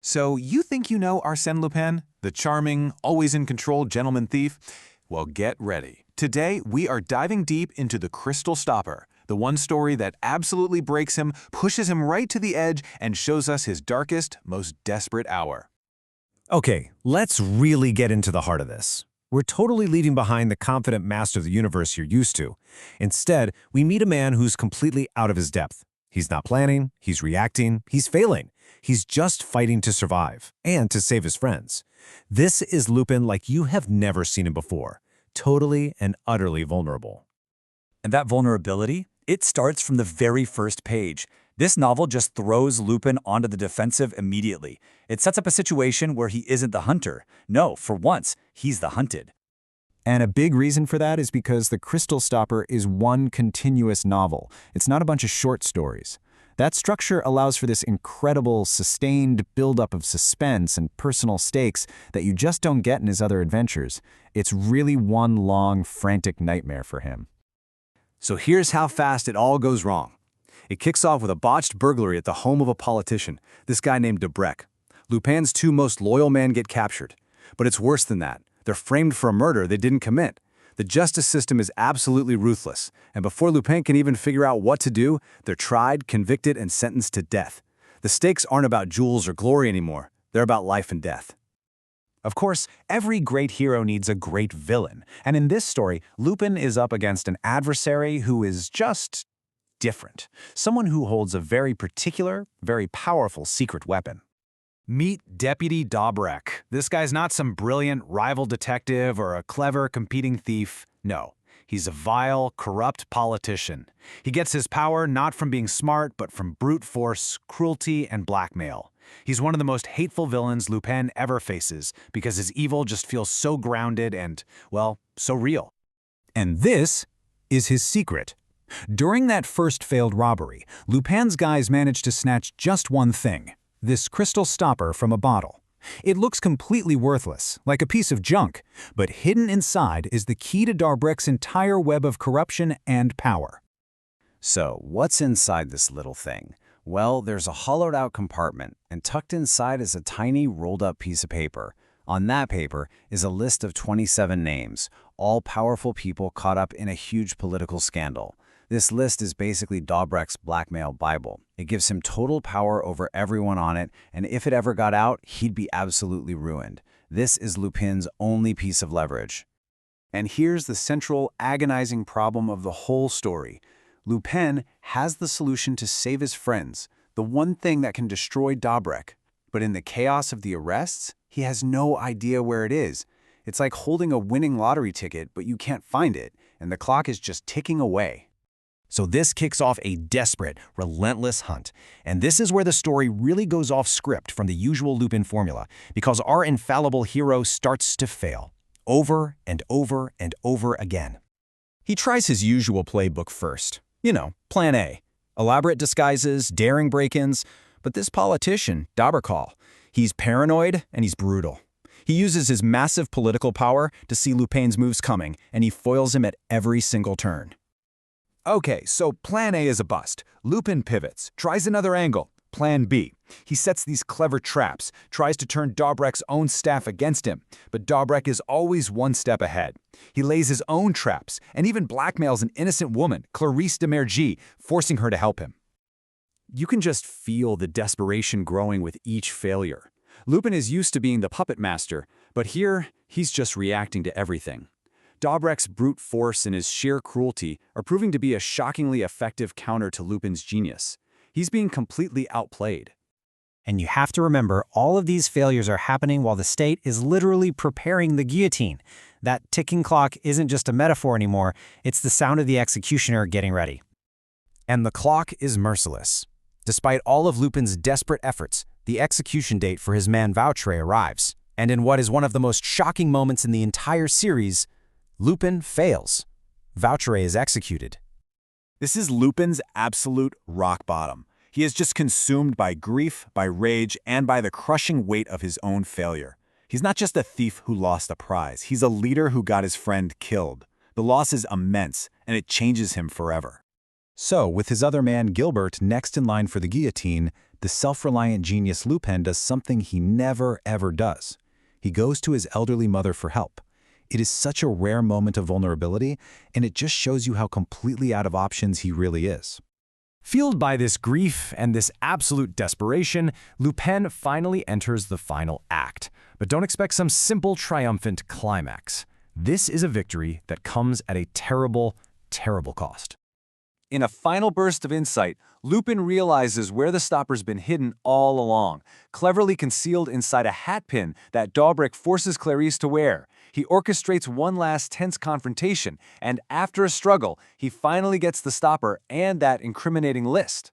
So you think you know Arsène Lupin, the charming, always in control gentleman thief? Well, get ready. Today, we are diving deep into the Crystal Stopper, the one story that absolutely breaks him, pushes him right to the edge, and shows us his darkest, most desperate hour. Okay, let's really get into the heart of this. We're totally leaving behind the confident master of the universe you're used to. Instead, we meet a man who's completely out of his depth. He's not planning, he's reacting, he's failing. He's just fighting to survive and to save his friends. This is Lupin like you have never seen him before, totally and utterly vulnerable. And that vulnerability, it starts from the very first page. This novel just throws Lupin onto the defensive immediately. It sets up a situation where he isn't the hunter. No, for once, he's the hunted. And a big reason for that is because The Crystal Stopper is one continuous novel. It's not a bunch of short stories. That structure allows for this incredible, sustained buildup of suspense and personal stakes that you just don't get in his other adventures. It's really one long, frantic nightmare for him. So here's how fast it all goes wrong. It kicks off with a botched burglary at the home of a politician, this guy named Daubrecq. Lupin's two most loyal men get captured. But it's worse than that. They're framed for a murder they didn't commit. The justice system is absolutely ruthless, and before Lupin can even figure out what to do, they're tried, convicted, and sentenced to death. The stakes aren't about jewels or glory anymore. They're about life and death. Of course, every great hero needs a great villain, and in this story, Lupin is up against an adversary who is just different. Someone who holds a very particular, very powerful secret weapon. Meet Deputy Daubrecq. This guy's not some brilliant rival detective or a clever competing thief. No, he's a vile, corrupt politician. He gets his power not from being smart, but from brute force, cruelty, and blackmail. He's one of the most hateful villains Lupin ever faces because his evil just feels so grounded and, well, so real. And this is his secret. During that first failed robbery, Lupin's guys managed to snatch just one thing. This crystal stopper from a bottle. It looks completely worthless, like a piece of junk, but hidden inside is the key to Daubrecq's entire web of corruption and power. So, what's inside this little thing? Well, there's a hollowed-out compartment, and tucked inside is a tiny rolled-up piece of paper. On that paper is a list of 27 names, all powerful people caught up in a huge political scandal. This list is basically Daubrecq's blackmail Bible. It gives him total power over everyone on it, and if it ever got out, he'd be absolutely ruined. This is Lupin's only piece of leverage. And here's the central, agonizing problem of the whole story. Lupin has the solution to save his friends, the one thing that can destroy Daubrecq. But in the chaos of the arrests, he has no idea where it is. It's like holding a winning lottery ticket, but you can't find it, and the clock is just ticking away. So this kicks off a desperate, relentless hunt. And this is where the story really goes off script from the usual Lupin formula, because our infallible hero starts to fail, over and over and over again. He tries his usual playbook first. You know, plan A. Elaborate disguises, daring break-ins. But this politician, Daubrecq, he's paranoid and he's brutal. He uses his massive political power to see Lupin's moves coming, and he foils him at every single turn. Okay, so plan A is a bust. Lupin pivots, tries another angle. Plan B. He sets these clever traps, tries to turn Daubrecq's own staff against him, but Daubrecq is always one step ahead. He lays his own traps and even blackmails an innocent woman, Clarice de Mergy, forcing her to help him. You can just feel the desperation growing with each failure. Lupin is used to being the puppet master, but here he's just reacting to everything. Daubrecq's brute force and his sheer cruelty are proving to be a shockingly effective counter to Lupin's genius. He's being completely outplayed. And you have to remember, all of these failures are happening while the state is literally preparing the guillotine. That ticking clock isn't just a metaphor anymore, it's the sound of the executioner getting ready. And the clock is merciless. Despite all of Lupin's desperate efforts, the execution date for his man Vautray arrives. And in what is one of the most shocking moments in the entire series, Lupin fails. Vautray is executed. This is Lupin's absolute rock bottom. He is just consumed by grief, by rage, and by the crushing weight of his own failure. He's not just a thief who lost a prize. He's a leader who got his friend killed. The loss is immense, and it changes him forever. So, with his other man Gilbert next in line for the guillotine, The self-reliant genius Lupin does something he never, ever does. He goes to his elderly mother for help. It is such a rare moment of vulnerability, and it just shows you how completely out of options he really is. Fueled by this grief and this absolute desperation, Lupin finally enters the final act. But don't expect some simple, triumphant climax. This is a victory that comes at a terrible, terrible cost. In a final burst of insight, Lupin realizes where the stopper's been hidden all along, cleverly concealed inside a hat pin that Daubrecq forces Clarice to wear. He orchestrates one last tense confrontation, and after a struggle, he finally gets the stopper and that incriminating list.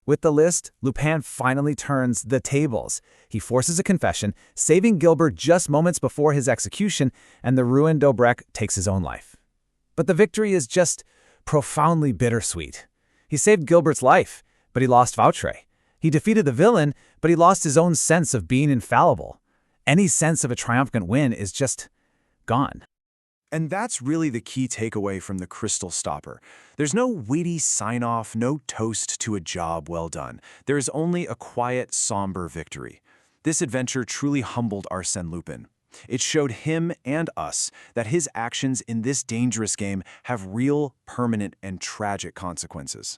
With the list, Lupin finally turns the tables. He forces a confession, saving Gilbert just moments before his execution, and the ruined Daubrecq takes his own life. But the victory is just profoundly bittersweet. He saved Gilbert's life, but he lost Vautry. He defeated the villain, but he lost his own sense of being infallible. Any sense of a triumphant win is just gone. And that's really the key takeaway from the Crystal Stopper. There's no weighty sign-off, no toast to a job well done. There is only a quiet, somber victory. This adventure truly humbled Arsène Lupin. It showed him and us that his actions in this dangerous game have real, permanent, and tragic consequences.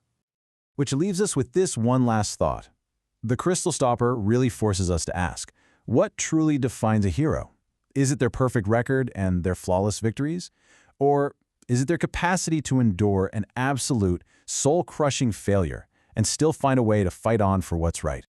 Which leaves us with this one last thought. The Crystal Stopper really forces us to ask, what truly defines a hero? Is it their perfect record and their flawless victories? Or is it their capacity to endure an absolute, soul-crushing failure and still find a way to fight on for what's right?